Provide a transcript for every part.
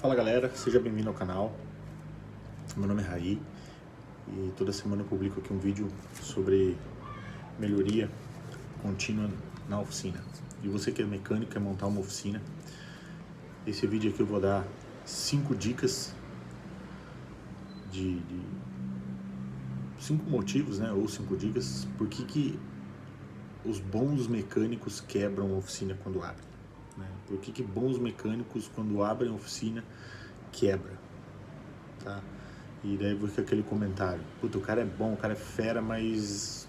Fala galera, seja bem-vindo ao canal. Meu nome é Raí e toda semana eu publico aqui um vídeo sobre melhoria contínua na oficina. E você que é mecânico, quer montar uma oficina, esse vídeo aqui eu vou dar 5 dicas de 5 motivos, né, ou 5 dicas por que os bons mecânicos quebram a oficina quando abrem. Por que bons mecânicos, quando abrem a oficina, quebra, tá? E daí fica aquele comentário: puta, o cara é bom, o cara é fera, mas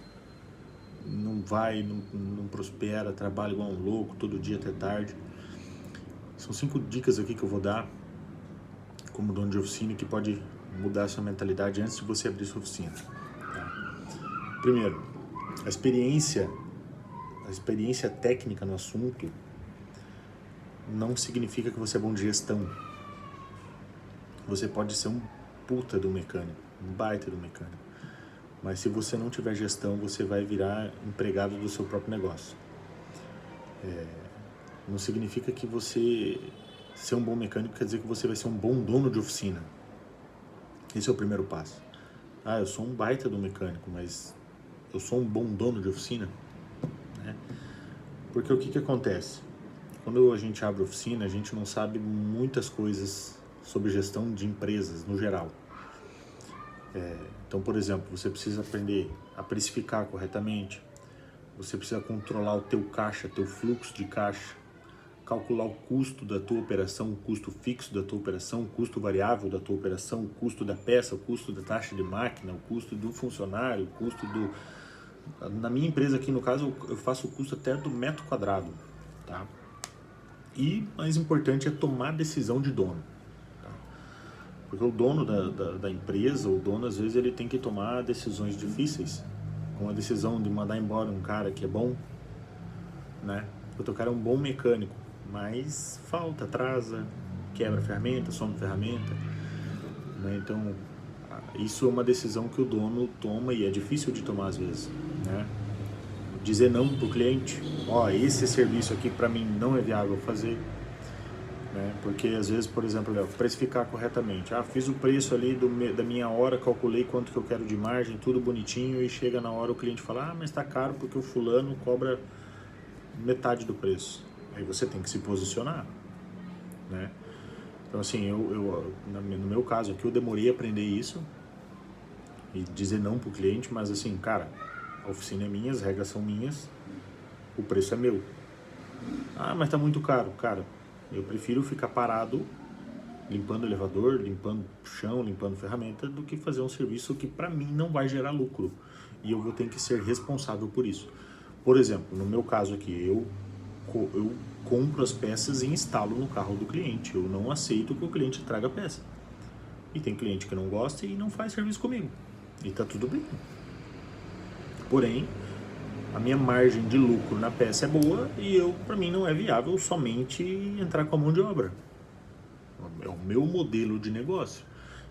não vai, não prospera, trabalha igual um louco, todo dia até tarde. São 5 dicas aqui que eu vou dar como dono de oficina que pode mudar a sua mentalidade antes de você abrir sua oficina, tá? Primeiro, a experiência técnica no assunto não significa que você é bom de gestão. Você pode ser um puta do mecânico, um baita do mecânico, mas se você não tiver gestão, você vai virar empregado do seu próprio negócio. Não significa que você ser um bom mecânico quer dizer que você vai ser um bom dono de oficina. Esse é o primeiro passo. Ah, eu sou um baita do mecânico, mas eu sou um bom dono de oficina, né? Porque o que acontece? Quando a gente abre oficina, a gente não sabe muitas coisas sobre gestão de empresas no geral. Então, por exemplo, você precisa aprender a precificar corretamente, você precisa controlar o teu caixa, teu fluxo de caixa, calcular o custo da tua operação, o custo fixo da tua operação, o custo variável da tua operação, o custo da peça, o custo da taxa de máquina, o custo do funcionário, o custo do... Na minha empresa aqui, no caso, eu faço o custo até do metro quadrado, tá? E mais importante é tomar decisão de dono, tá? Porque o dono da empresa, o dono às vezes ele tem que tomar decisões difíceis, como a decisão de mandar embora um cara que é bom, né? Porque o cara é um bom mecânico, mas falta, atrasa, quebra a ferramenta, some a ferramenta, né? Então isso é uma decisão que o dono toma e é difícil de tomar às vezes, né? Dizer não para o cliente: ó, esse serviço aqui para mim não é viável fazer, né? Porque às vezes, por exemplo, precificar corretamente. Fiz o preço ali da minha hora, calculei quanto que eu quero de margem, tudo bonitinho, e chega na hora o cliente fala: mas está caro porque o fulano cobra metade do preço. Aí você tem que se posicionar, né? Então assim, no meu caso aqui, eu demorei a aprender isso e dizer não para o cliente, mas assim, cara, a oficina é minha, as regras são minhas, o preço é meu. Mas tá muito caro. Cara, eu prefiro ficar parado limpando elevador, limpando chão, limpando ferramenta, do que fazer um serviço que para mim não vai gerar lucro. E eu vou ter que ser responsável por isso. Por exemplo, no meu caso aqui, eu compro as peças e instalo no carro do cliente. Eu não aceito que o cliente traga a peça. E tem cliente que não gosta e não faz serviço comigo. E tá tudo bem. Porém, a minha margem de lucro na peça é boa e para mim não é viável somente entrar com a mão de obra. É o meu modelo de negócio.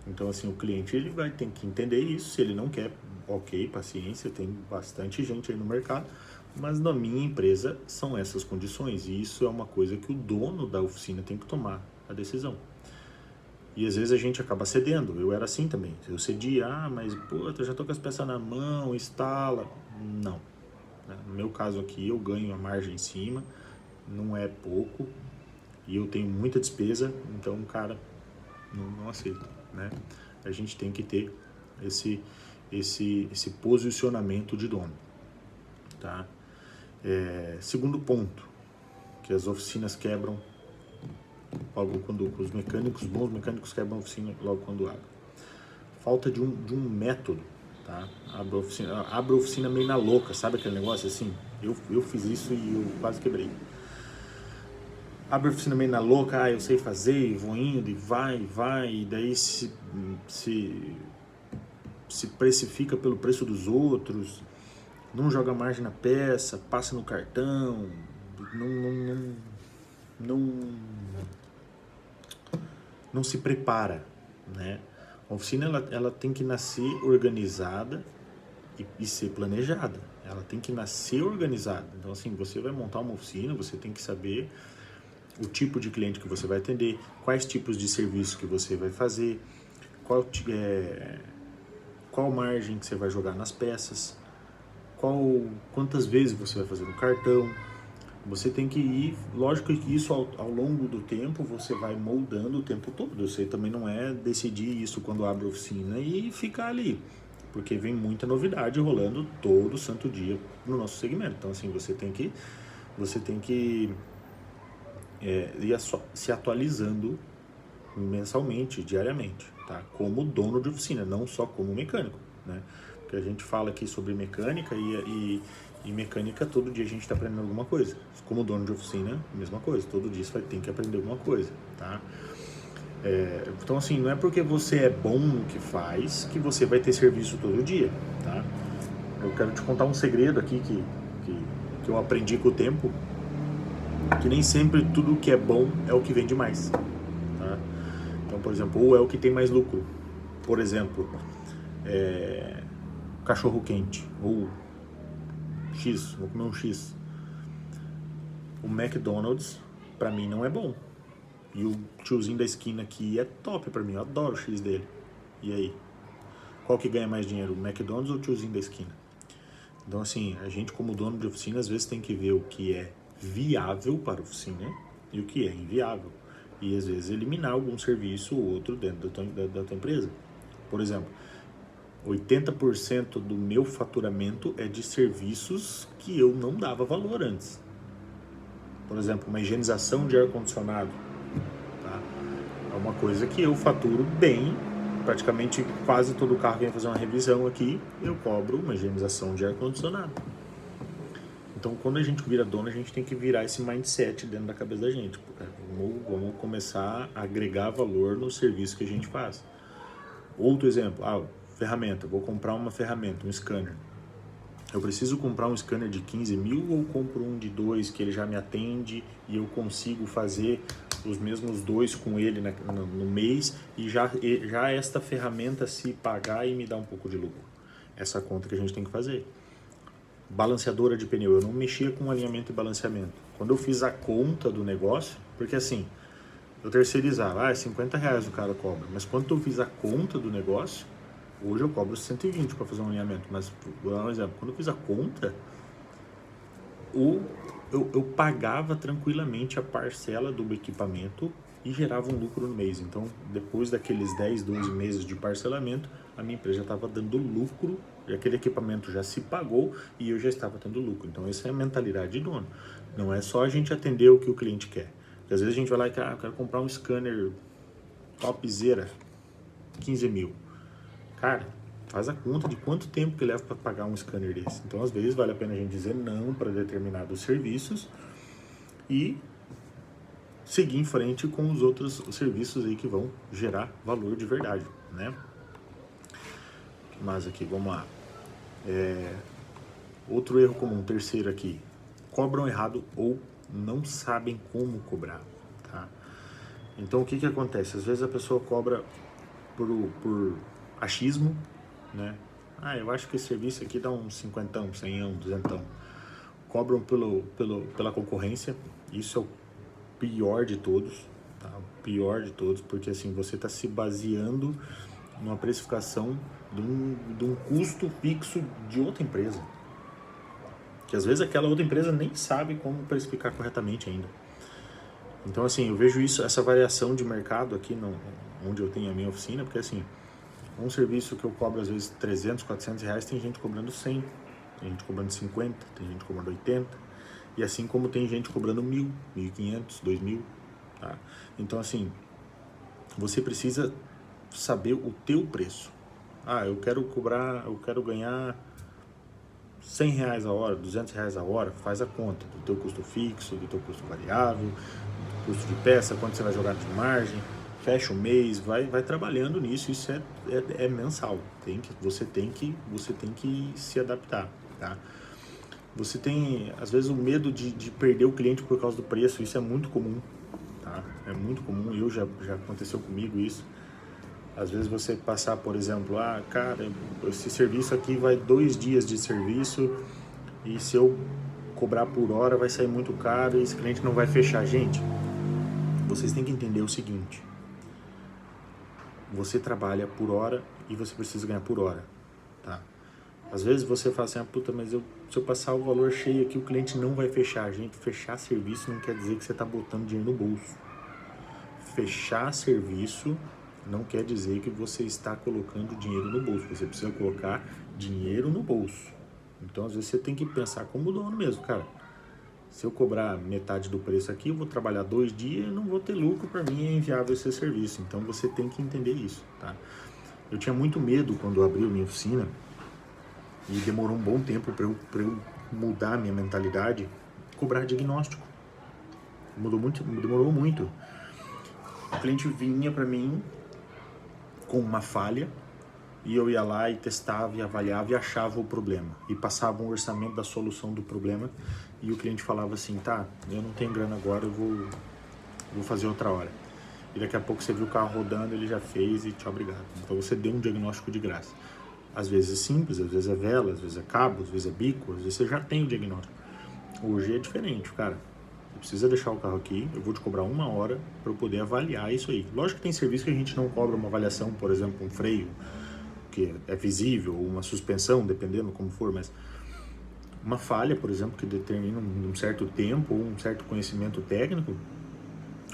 Então assim, o cliente ele vai ter que entender isso. Se ele não quer, ok, paciência, tem bastante gente aí no mercado, mas na minha empresa são essas condições, e isso é uma coisa que o dono da oficina tem que tomar a decisão. E às vezes a gente acaba cedendo. Eu era assim também. Eu cedia: mas pô, eu já tô com as peças na mão, instala. Não. No meu caso aqui, eu ganho a margem em cima, não é pouco, e eu tenho muita despesa, então, cara, não aceito, né? A gente tem que ter esse posicionamento de dono, tá? Segundo ponto, que as oficinas quebram logo quando os bons mecânicos quebram a oficina logo quando abrem. Falta de um método, tá? Abre a oficina meio na louca, sabe aquele negócio assim? Eu fiz isso e eu quase quebrei. Abre a oficina meio na louca: eu sei fazer, e vou indo, e vai, e daí se precifica pelo preço dos outros, não joga margem na peça, passa no cartão, não se prepara, né? A oficina ela tem que nascer organizada e ser planejada. Ela tem que nascer organizada. Então assim, você vai montar uma oficina, você tem que saber o tipo de cliente que você vai atender, quais tipos de serviço que você vai fazer, qual margem que você vai jogar nas peças, quantas vezes você vai fazer no cartão. Você tem que ir, lógico que isso ao longo do tempo você vai moldando o tempo todo. Você também não é decidir isso quando abre a oficina e ficar ali, porque vem muita novidade rolando todo santo dia no nosso segmento. Então assim, você tem que ir se atualizando mensalmente, diariamente, tá? Como dono de oficina, não só como mecânico, né? Porque a gente fala aqui sobre mecânica e mecânica, todo dia a gente está aprendendo alguma coisa. Como dono de oficina, mesma coisa, todo dia você vai ter que aprender alguma coisa, tá? Então assim, não é porque você é bom no que faz que você vai ter serviço todo dia, tá? Eu quero te contar um segredo aqui que eu aprendi com o tempo, que nem sempre tudo que é bom é o que vende mais, tá? Então, por exemplo, ou é o que tem mais lucro. Por exemplo, cachorro quente, ou X, vou comer um X. O McDonald's, pra mim, não é bom. E o tiozinho da esquina aqui é top pra mim, eu adoro o X dele. E aí? Qual que ganha mais dinheiro, o McDonald's ou o tiozinho da esquina? Então, assim, a gente como dono de oficina, às vezes tem que ver o que é viável para a oficina e o que é inviável. E, às vezes, eliminar algum serviço ou outro dentro da tua empresa. Por exemplo, 80% do meu faturamento é de serviços que eu não dava valor antes. Por exemplo, uma higienização de ar-condicionado. Tá? É uma coisa que eu faturo bem. Praticamente quase todo carro que vem fazer uma revisão aqui, eu cobro uma higienização de ar-condicionado. Então, quando a gente vira dono, a gente tem que virar esse mindset dentro da cabeça da gente. Vamos começar a agregar valor no serviço que a gente faz. Outro exemplo, ferramenta. Vou comprar uma ferramenta, um scanner. Eu preciso comprar um scanner de 15 mil ou compro um de 2 que ele já me atende e eu consigo fazer os mesmos 2 com ele no mês e já esta ferramenta se pagar e me dar um pouco de lucro? Essa conta que a gente tem que fazer. Balanceadora de pneu, eu não mexia com alinhamento e balanceamento. Quando eu fiz a conta do negócio, porque assim, eu terceirizava, 50 reais o cara cobra, mas quando eu fiz a conta do negócio, hoje eu cobro 120 para fazer um alinhamento, mas, vou dar um exemplo, quando eu fiz a conta, eu pagava tranquilamente a parcela do equipamento e gerava um lucro no mês. Então, depois daqueles 10, 12 meses de parcelamento, a minha empresa já estava dando lucro, e aquele equipamento já se pagou e eu já estava tendo lucro. Então, essa é a mentalidade de dono. Não é só a gente atender o que o cliente quer. Porque às vezes a gente vai lá e eu quero comprar um scanner topzera, 15 mil. Cara, faz a conta de quanto tempo que leva para pagar um scanner desse. Então, às vezes, vale a pena a gente dizer não para determinados serviços e seguir em frente com os outros serviços aí que vão gerar valor de verdade, né? Mas aqui, vamos lá. Outro erro comum, terceiro aqui. Cobram errado ou não sabem como cobrar, tá? Então, o que acontece? Às vezes a pessoa cobra por achismo, né? Eu acho que esse serviço aqui dá uns 50, 100, 200. Cobram pela concorrência. Isso é o pior de todos, tá? O pior de todos, porque assim, você está se baseando numa precificação de um custo fixo de outra empresa. Que às vezes aquela outra empresa nem sabe como precificar corretamente ainda. Então assim, eu vejo essa variação de mercado aqui onde eu tenho a minha oficina, porque assim, um serviço que eu cobro às vezes 300, 400 reais, tem gente cobrando 100, tem gente cobrando 50, tem gente cobrando 80, e assim como tem gente cobrando 1.000, 1.500, 2.000, tá? Então assim, você precisa saber o teu preço. Eu quero ganhar 100 reais a hora, 200 reais a hora, faz a conta do teu custo fixo, do teu custo variável, do custo de peça, quanto você vai jogar de margem, fecha o mês, vai trabalhando nisso, isso é mensal, você tem que se adaptar, tá? Você tem, às vezes, o medo de perder o cliente por causa do preço, isso é muito comum, tá? É muito comum, já aconteceu comigo isso. Às vezes você passar, por exemplo, cara, esse serviço aqui vai 2 dias de serviço e se eu cobrar por hora vai sair muito caro e esse cliente não vai fechar. Gente, vocês têm que entender o seguinte: você trabalha por hora e você precisa ganhar por hora, tá? Às vezes você fala assim, puta, mas se eu passar o valor cheio aqui, o cliente não vai fechar. Gente, fechar serviço não quer dizer que você está botando dinheiro no bolso. Fechar serviço não quer dizer que você está colocando dinheiro no bolso. Você precisa colocar dinheiro no bolso. Então, às vezes, você tem que pensar como dono mesmo, cara. Se eu cobrar metade do preço aqui, eu vou trabalhar 2 dias e não vou ter lucro, para mim é inviável esse serviço. Então, você tem que entender isso, tá? Eu tinha muito medo quando eu abri a minha oficina, e demorou um bom tempo para eu mudar a minha mentalidade, cobrar diagnóstico. Demorou muito. O cliente vinha para mim com uma falha e eu ia lá e testava e avaliava e achava o problema. E passava um orçamento da solução do problema e o cliente falava assim, tá, eu não tenho grana agora, eu vou fazer outra hora. E daqui a pouco você viu o carro rodando, ele já fez e tchau, obrigado. Então você deu um diagnóstico de graça. Às vezes é simples, às vezes é vela, às vezes é cabo, às vezes é bico, às vezes você já tem o diagnóstico. Hoje é diferente, cara. Você precisa deixar o carro aqui, eu vou te cobrar 1 hora para eu poder avaliar isso aí. Lógico que tem serviço que a gente não cobra uma avaliação, por exemplo, um freio, que é visível, ou uma suspensão, dependendo como for, mas uma falha, por exemplo, que determina um certo tempo ou um certo conhecimento técnico,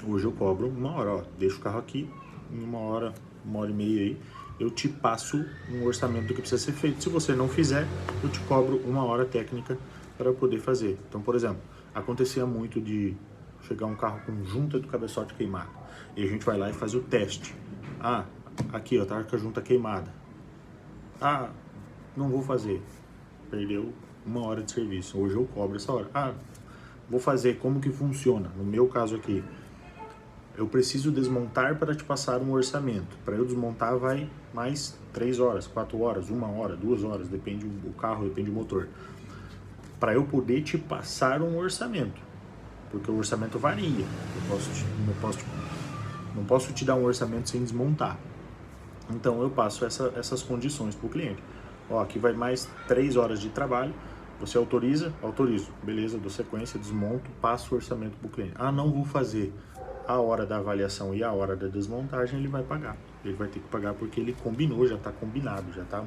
hoje eu cobro 1 hora, ó, deixa o carro aqui, em 1 hora, 1 hora e meia aí, eu te passo um orçamento do que precisa ser feito. Se você não fizer, eu te cobro 1 hora técnica para poder fazer. Então, por exemplo, acontecia muito de chegar um carro com junta do cabeçote queimado. E a gente vai lá e faz o teste. Ah, aqui ó, tá com a junta queimada. Ah, não vou fazer. Perdeu 1 hora de serviço. Hoje eu cobro essa hora. Ah, vou fazer. Como que funciona? No meu caso aqui, eu preciso desmontar para te passar um orçamento. Para eu desmontar vai mais 3 horas, 4 horas, 1 hora, 2 horas, depende do carro, depende do motor. Para eu poder te passar um orçamento, porque o orçamento varia. Não posso te dar um orçamento sem desmontar. Então eu passo essas condições para o cliente. Ó, aqui vai mais 3 horas de trabalho. Você autoriza? Autorizo. Beleza, dou sequência, desmonto, passo o orçamento para o cliente. Ah, não vou fazer. A hora da avaliação e a hora da desmontagem ele vai pagar. Ele vai ter que pagar porque ele combinou, já está combinado, já está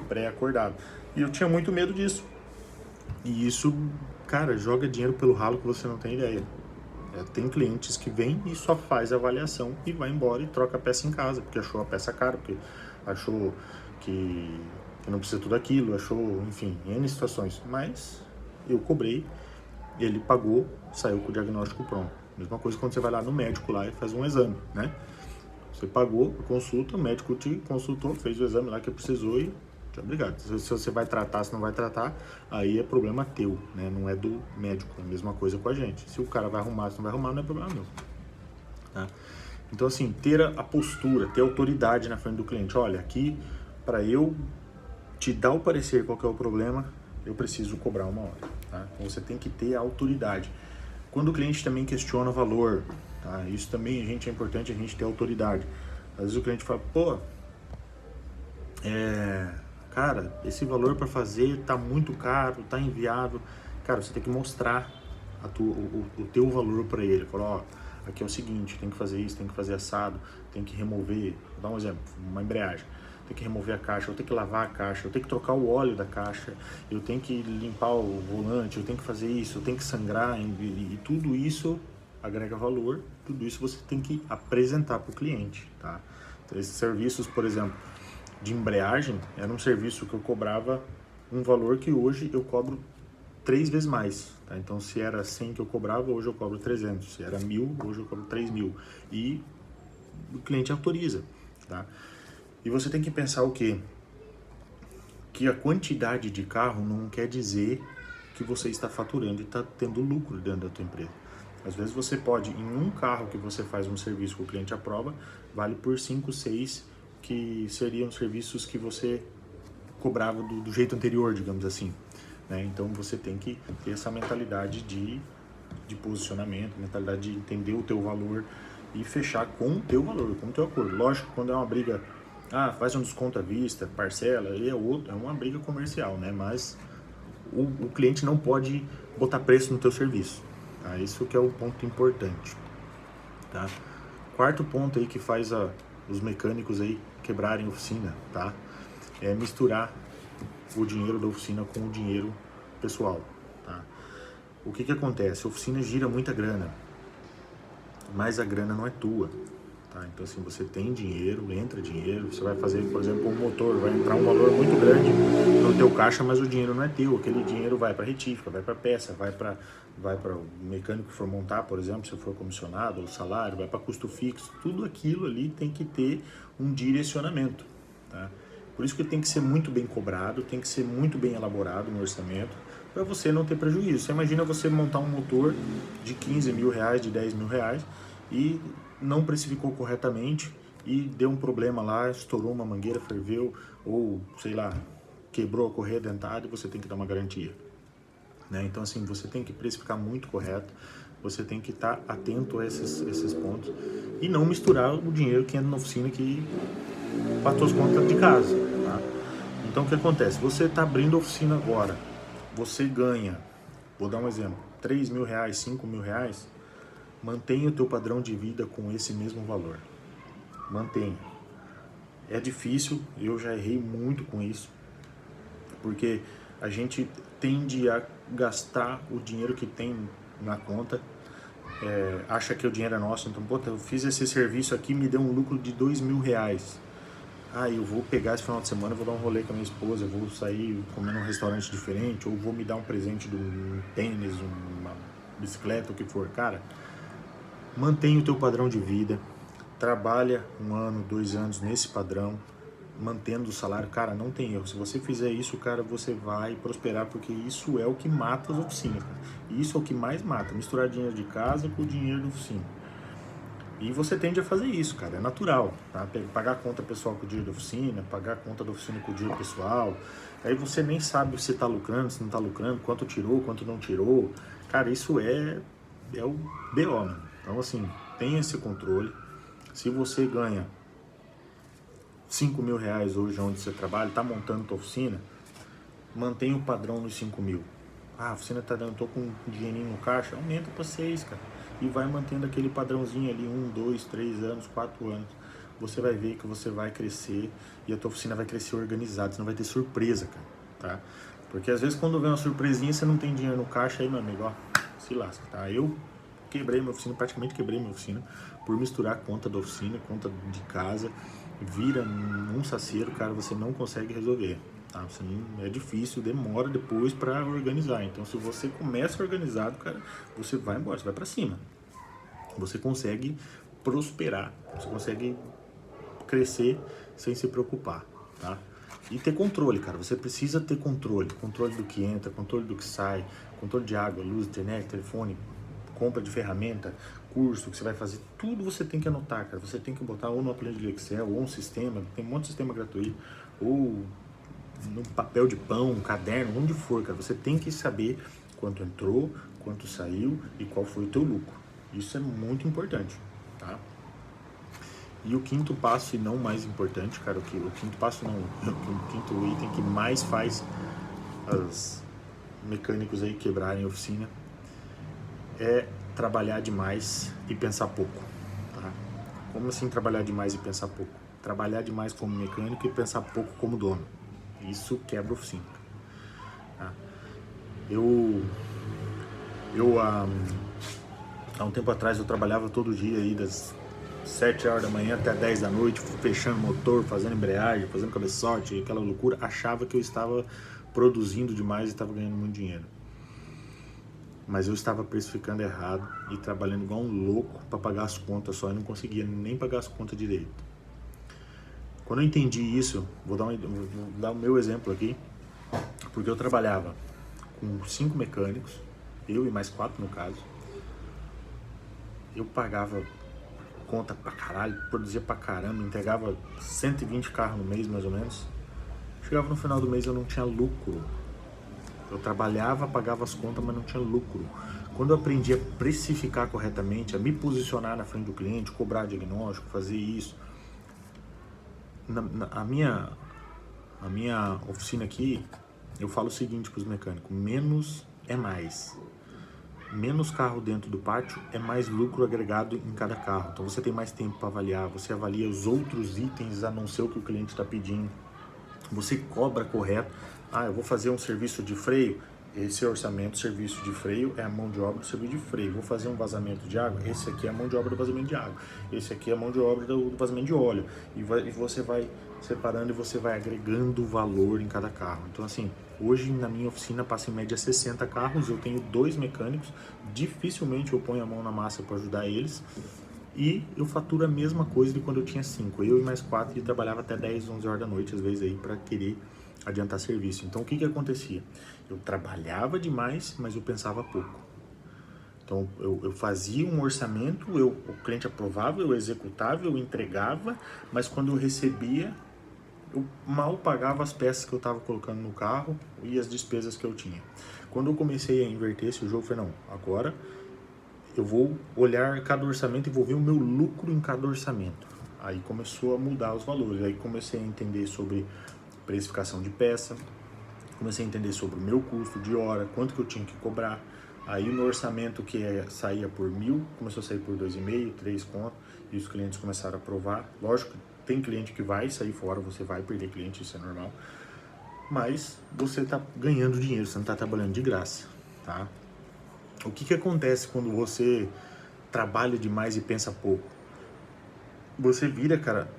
pré-acordado. E eu tinha muito medo disso. E isso, cara, joga dinheiro pelo ralo que você não tem ideia. Tem clientes que vêm e só faz a avaliação e vai embora e troca a peça em casa, porque achou a peça cara, porque achou que não precisa tudo aquilo, achou, enfim, N situações. Mas eu cobrei, ele pagou, saiu com o diagnóstico pronto. Mesma coisa quando você vai lá no médico lá e faz um exame, né? Você pagou a consulta, o médico te consultou, fez o exame lá que precisou e obrigado. Se você vai tratar, se não vai tratar, aí é problema teu, né? Não é do médico. É a mesma coisa com a gente. Se o cara vai arrumar, se não vai arrumar, não é problema meu. Tá? Então, assim, ter a postura, ter autoridade na frente do cliente. Olha, aqui, para eu te dar o parecer qual que é o problema, eu preciso cobrar 1 hora. Tá? Então, você tem que ter a autoridade. Quando o cliente também questiona o valor, tá? Isso também, gente, é importante a gente ter autoridade. Às vezes o cliente fala, pô, cara, esse valor para fazer tá muito caro, tá inviável. Cara, você tem que mostrar o teu valor para ele. Falar, ó, aqui é o seguinte, tem que fazer isso, tem que fazer assado, tem que remover, vou dar um exemplo, uma embreagem. Tem que remover a caixa, eu tenho que lavar a caixa, eu tenho que trocar o óleo da caixa, eu tenho que limpar o volante, eu tenho que fazer isso, eu tenho que sangrar, e tudo isso agrega valor, tudo isso você tem que apresentar para o cliente, tá? Então, esses serviços, por exemplo, de embreagem, era um serviço que eu cobrava um valor que hoje eu cobro 3 vezes mais, tá? Então, se era 100 que eu cobrava, hoje eu cobro 300, se era 1.000, hoje eu cobro 3.000, e o cliente autoriza, tá? E você tem que pensar o quê? Que a quantidade de carro não quer dizer que você está faturando e está tendo lucro dentro da tua empresa. Às vezes você pode, em um carro que você faz um serviço que o cliente aprova, vale por 5, 6 que seriam serviços que você cobrava do jeito anterior, digamos assim, né? Então você tem que ter essa mentalidade de posicionamento, mentalidade de entender o teu valor e fechar com o teu valor, com o teu acordo. Lógico, quando é uma briga, faz um desconto à vista, parcela, aí é uma briga comercial, né? Mas o cliente não pode botar preço no teu serviço, tá? Isso que é o ponto importante. tá? Quarto ponto aí que faz os mecânicos aí quebrarem oficina, tá? É misturar o dinheiro da oficina com o dinheiro pessoal, tá? O que acontece? A oficina gira muita grana, mas a grana não é tua, tá? Então assim, você tem dinheiro, entra dinheiro, você vai fazer, por exemplo, um motor, vai entrar um valor muito grande no teu caixa, mas o dinheiro não é teu, aquele dinheiro vai para retífica, vai para peça, vai para o mecânico que for montar, por exemplo, se for comissionado, ou salário, vai para custo fixo, tudo aquilo ali tem que ter um direcionamento, tá? Por isso que tem que ser muito bem cobrado, tem que ser muito bem elaborado no orçamento, para você não ter prejuízo. Você imagina você montar um motor de 15 mil reais, de 10 mil reais, e não precificou corretamente e deu um problema lá, estourou uma mangueira, ferveu, ou sei lá, quebrou a correia dentada e você tem que dar uma garantia, né? Então assim, você tem que precificar muito correto, você tem que estar atento a esses pontos e não misturar o dinheiro que entra na oficina que para as tuas contas de casa, tá? Então o que acontece? Você está abrindo a oficina agora, você ganha, vou dar um exemplo, 3 mil reais, 5 mil reais, mantenha o teu padrão de vida com esse mesmo valor. Mantenha. É difícil, eu já errei muito com isso, porque a gente tende a gastar o dinheiro que tem na conta, acha que o dinheiro é nosso, então, pô, eu fiz esse serviço aqui, me deu um lucro de 2 mil reais. Eu vou pegar esse final de semana, vou dar um rolê com a minha esposa, vou sair comer num restaurante diferente, ou vou me dar um presente de um tênis, uma bicicleta, o que for. Cara, mantenha o teu padrão de vida, trabalha 1 ano, 2 anos nesse padrão, mantendo o salário. Cara, não tem erro. Se você fizer isso, cara, você vai prosperar, porque isso é o que mata as oficinas, cara. Isso é o que mais mata, misturar dinheiro de casa com o dinheiro da oficina. E você tende a fazer isso, cara, é natural, tá? Pagar a conta pessoal com o dinheiro da oficina, pagar a conta da oficina com o dinheiro pessoal, aí você nem sabe se tá lucrando, se não tá lucrando, quanto tirou, quanto não tirou. Cara, isso é o BO, mano. Então, assim, tenha esse controle. Se você ganha 5 mil reais hoje onde você trabalha, tá montando tua oficina, mantenha o padrão nos 5 mil. A oficina tá dando, tô com um dinheirinho no caixa, aumenta para 6, cara. E vai mantendo aquele padrãozinho ali, 1, 2, 3 anos, 4 anos. Você vai ver que você vai crescer e a tua oficina vai crescer organizada, você não vai ter surpresa, cara, tá? Porque às vezes quando vem uma surpresinha, você não tem dinheiro no caixa, aí, meu amigo, ó, se lasca, tá? Eu quebrei minha oficina, praticamente quebrei minha oficina, por misturar conta da oficina, conta de casa, vira um saceiro, cara, você não consegue resolver, tá? Você não, é difícil, demora depois para organizar. Então, se você começa organizado, cara, você vai embora, você vai para cima. Você consegue prosperar, você consegue crescer sem se preocupar, tá? E ter controle, cara, você precisa ter controle do que entra, controle do que sai, controle de água, luz, internet, telefone, compra de ferramenta, curso que você vai fazer, tudo você tem que anotar, cara. Você tem que botar ou no planilha de Excel, ou um sistema, tem um monte de sistema gratuito, ou no papel de pão, um caderno, onde for, cara. Você tem que saber quanto entrou, quanto saiu e qual foi o teu lucro. Isso é muito importante, tá? E o quinto passo, e não mais importante, cara, o quinto passo não, o quinto item que mais faz os mecânicos aí quebrarem a oficina é trabalhar demais e pensar pouco, tá? Como assim trabalhar demais e pensar pouco? Trabalhar demais como mecânico e pensar pouco como dono. Isso quebra a oficina, tá? Há um tempo atrás eu trabalhava todo dia aí das 7 horas da manhã até 10 da noite, fechando motor, fazendo embreagem, fazendo cabeçote, aquela loucura. Achava que eu estava produzindo demais e estava ganhando muito dinheiro. Mas eu estava precificando errado e trabalhando igual um louco para pagar as contas só, e não conseguia nem pagar as contas direito. Quando eu entendi isso, vou dar o meu exemplo aqui, porque eu trabalhava com 5 mecânicos, eu e mais 4 no caso. Eu pagava conta pra caralho, produzia pra caramba, entregava 120 carros no mês mais ou menos. Chegava no final do mês eu não tinha lucro. Eu trabalhava, pagava as contas, mas não tinha lucro. Quando eu aprendi a precificar corretamente, a me posicionar na frente do cliente, cobrar diagnóstico, fazer isso. A minha oficina aqui, eu falo o seguinte para os mecânicos: menos é mais. menos carro dentro do pátio é mais lucro agregado em cada carro. Então você tem mais tempo para avaliar, você avalia os outros itens a não ser o que o cliente está pedindo. Você cobra correto. Ah, eu vou fazer um serviço de freio, esse orçamento, serviço de freio, é a mão de obra do serviço de freio. Vou fazer um vazamento de água, esse aqui é a mão de obra do vazamento de água. Esse aqui é a mão de obra do vazamento de óleo. E você vai separando e você vai agregando valor em cada carro. Então assim, hoje na minha oficina passa em média 60 carros, eu tenho 2 mecânicos, dificilmente eu ponho a mão na massa para ajudar eles. E eu faturo a mesma coisa de quando eu tinha 5. Eu e mais 4 e trabalhava até 10, 11 horas da noite, às vezes aí, para querer adiantar serviço. Então o que acontecia? Eu trabalhava demais, mas eu pensava pouco. Então eu fazia um orçamento, o cliente aprovava, eu executava, eu entregava, mas quando eu recebia, eu mal pagava as peças que eu estava colocando no carro e as despesas que eu tinha. Quando eu comecei a inverter esse jogo, eu falei, não, agora eu vou olhar cada orçamento e vou ver o meu lucro em cada orçamento. Aí começou a mudar os valores, aí comecei a entender sobre precificação de peça, comecei a entender sobre o meu custo de hora, quanto que eu tinha que cobrar. Aí o meu orçamento que saía por 1.000, começou a sair por 2,5, 3 conto, e os clientes começaram a aprovar. Lógico, tem cliente que vai sair fora, você vai perder cliente, isso é normal. Mas você está ganhando dinheiro, você não está trabalhando de graça, tá? O que acontece quando você trabalha demais e pensa pouco? Você vira, cara,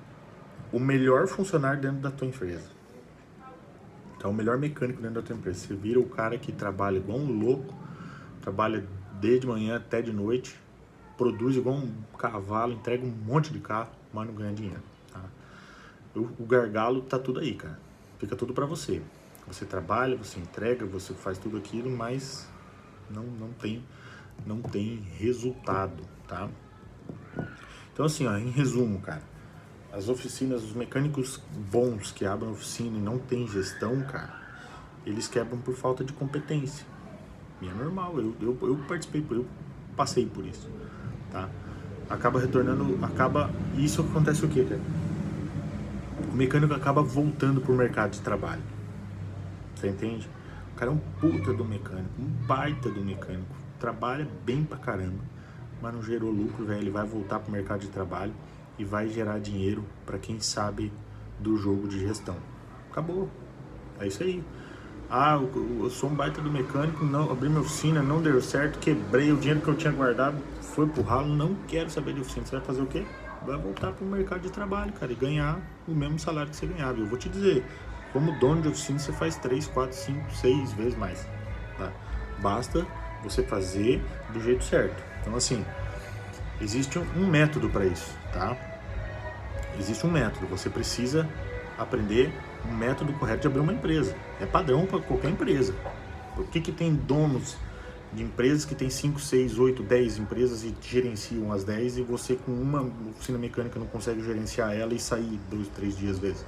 o melhor funcionário dentro da tua empresa. Então, o melhor mecânico dentro da tua empresa. Você vira o cara que trabalha igual um louco, trabalha desde manhã até de noite, produz igual um cavalo, entrega um monte de carro, mas não ganha dinheiro. Tá? O gargalo tá tudo aí, cara. Fica tudo para você. Você trabalha, você entrega, você faz tudo aquilo, mas não tem resultado, tá? Então assim, ó, em resumo, cara, as oficinas, os mecânicos bons que abrem oficina e não tem gestão, cara, eles quebram por falta de competência. E é normal, eu participei, eu passei por isso, tá? Acaba retornando, isso acontece o quê, cara? O mecânico acaba voltando pro mercado de trabalho. Você entende? O cara é um puta do mecânico, um baita do mecânico, trabalha bem pra caramba, mas não gerou lucro, velho. Ele vai voltar pro mercado de trabalho e vai gerar dinheiro para quem sabe do jogo de gestão. Acabou. É isso aí. Ah, eu sou um baita do mecânico, não, abri minha oficina, não deu certo, quebrei o dinheiro que eu tinha guardado, foi pro ralo, não quero saber de oficina. Você vai fazer o quê? Vai voltar pro mercado de trabalho, cara, e ganhar o mesmo salário que você ganhava. Eu vou te dizer, como dono de oficina, você faz 3, 4, 5, 6 vezes mais. Tá? Basta você fazer do jeito certo. Então, assim, existe um método para isso, tá? Existe um método. Você precisa aprender um método correto de abrir uma empresa. É padrão para qualquer empresa. Por que tem donos de empresas que tem 5, 6, 8, 10 empresas e gerenciam as 10 e você com uma oficina mecânica não consegue gerenciar ela e sair 2, 3 dias às vezes?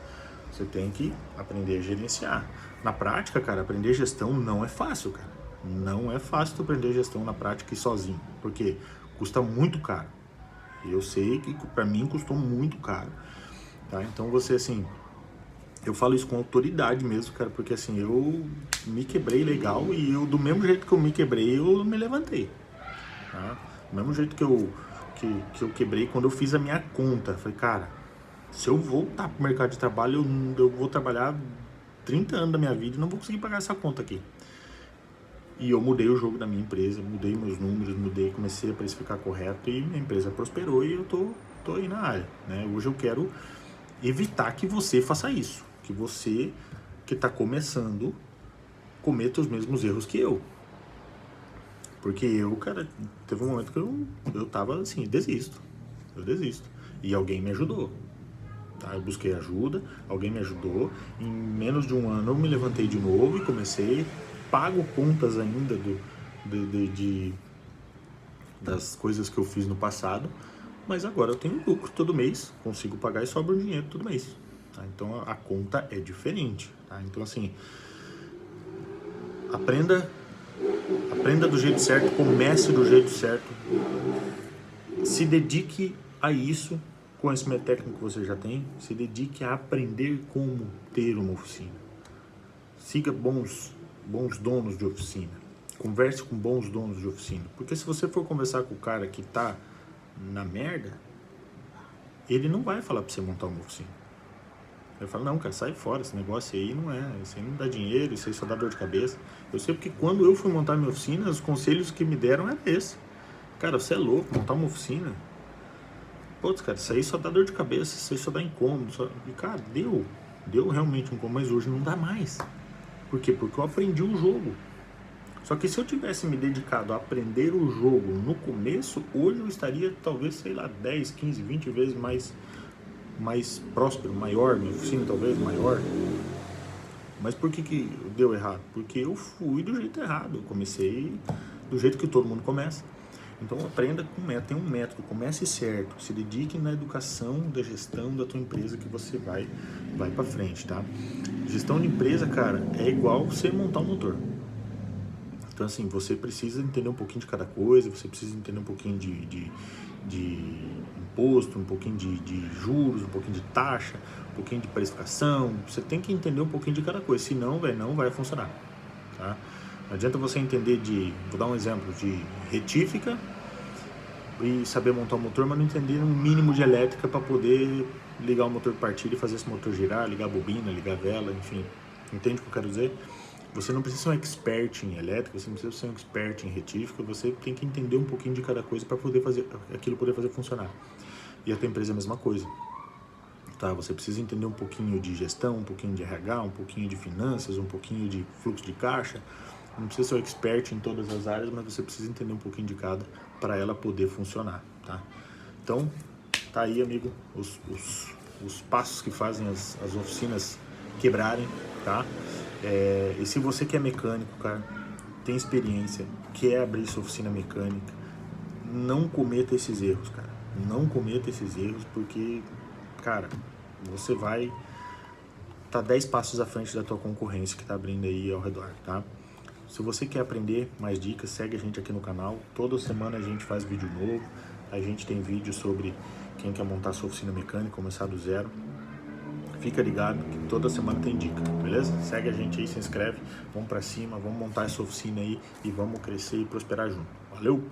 Você tem que aprender a gerenciar. Na prática, cara, aprender gestão não é fácil, cara. Não é fácil tu aprender gestão na prática e sozinho, porque custa muito caro. E eu sei que para mim custou muito caro, tá? Então você, assim, eu falo isso com autoridade mesmo, cara, porque assim, eu me quebrei legal e eu, do mesmo jeito que eu me quebrei, eu me levantei, tá? Do mesmo jeito que eu quebrei quando eu fiz a minha conta. Falei, cara, se eu voltar pro mercado de trabalho, eu vou trabalhar 30 anos da minha vida e não vou conseguir pagar essa conta aqui. E eu mudei o jogo da minha empresa, mudei meus números, comecei a precificar correto e minha empresa prosperou e eu tô aí na área, né? Hoje eu quero evitar que você faça isso, que você que está começando cometa os mesmos erros que eu. Porque eu, cara, teve um momento que eu tava assim, eu desisto. E alguém me ajudou. Tá? Eu busquei ajuda, alguém me ajudou. Em menos de um ano eu me levantei de novo e comecei, pago contas ainda das coisas que eu fiz no passado, mas agora eu tenho lucro todo mês, consigo pagar e sobra um dinheiro todo mês. Tá? Então a conta é diferente. Tá? Então assim, aprenda do jeito certo, comece do jeito certo, se dedique a isso. Conhecimento técnico que você já tem, se dedique a aprender como ter uma oficina. Siga bons donos de oficina. Converse com bons donos de oficina. Porque se você for conversar com o cara que tá na merda, ele não vai falar pra você montar uma oficina. Ele fala, não, cara, sai fora, esse negócio aí não é, isso aí não dá dinheiro, isso aí só dá dor de cabeça. Eu sei porque quando eu fui montar minha oficina, os conselhos que me deram eram esse. Cara, você é louco, montar uma oficina? Putz, cara, isso aí só dá dor de cabeça, isso aí só dá incômodo. E, cara, deu realmente um incômodo, mas hoje não dá mais. Por quê? Porque eu aprendi o jogo. Só que se eu tivesse me dedicado a aprender o jogo no começo, hoje eu estaria talvez, sei lá, 10, 15, 20 vezes mais próspero, maior, minha oficina talvez maior. Mas por que deu errado? Porque eu fui do jeito errado, eu comecei do jeito que todo mundo começa. Então aprenda com método, tem um método, comece certo, se dedique na educação da gestão da tua empresa que você vai para frente, tá? Gestão de empresa, cara, é igual você montar um motor. Então assim, você precisa entender um pouquinho de cada coisa, você precisa entender um pouquinho de imposto, um pouquinho de juros, um pouquinho de taxa, um pouquinho de precificação, você tem que entender um pouquinho de cada coisa, senão, velho, não vai funcionar, tá? Não adianta você entender vou dar um exemplo, de retífica e saber montar um motor, mas não entender um mínimo de elétrica para poder ligar o motor de partida e fazer esse motor girar, ligar a bobina, ligar a vela, enfim. Entende o que eu quero dizer? Você não precisa ser um expert em elétrica, você não precisa ser um expert em retífica, você tem que entender um pouquinho de cada coisa para poder fazer aquilo poder fazer funcionar. E a tua empresa é a mesma coisa. Tá? Você precisa entender um pouquinho de gestão, um pouquinho de RH, um pouquinho de finanças, um pouquinho de fluxo de caixa. Não precisa ser um expert em todas as áreas, mas você precisa entender um pouquinho de cada para ela poder funcionar, tá? Então, tá aí, amigo, os passos que fazem as oficinas quebrarem, tá? E se você que é mecânico, cara, tem experiência, quer abrir sua oficina mecânica, não cometa esses erros, cara. Não cometa esses erros, porque, cara, você vai tá 10 passos à frente da tua concorrência que tá abrindo aí ao redor, tá? Se você quer aprender mais dicas, segue a gente aqui no canal. Toda semana a gente faz vídeo novo. A gente tem vídeo sobre quem quer montar sua oficina mecânica, começar do zero. Fica ligado que toda semana tem dica, beleza? Segue a gente aí, se inscreve, vamos pra cima, vamos montar essa oficina aí e vamos crescer e prosperar junto. Valeu!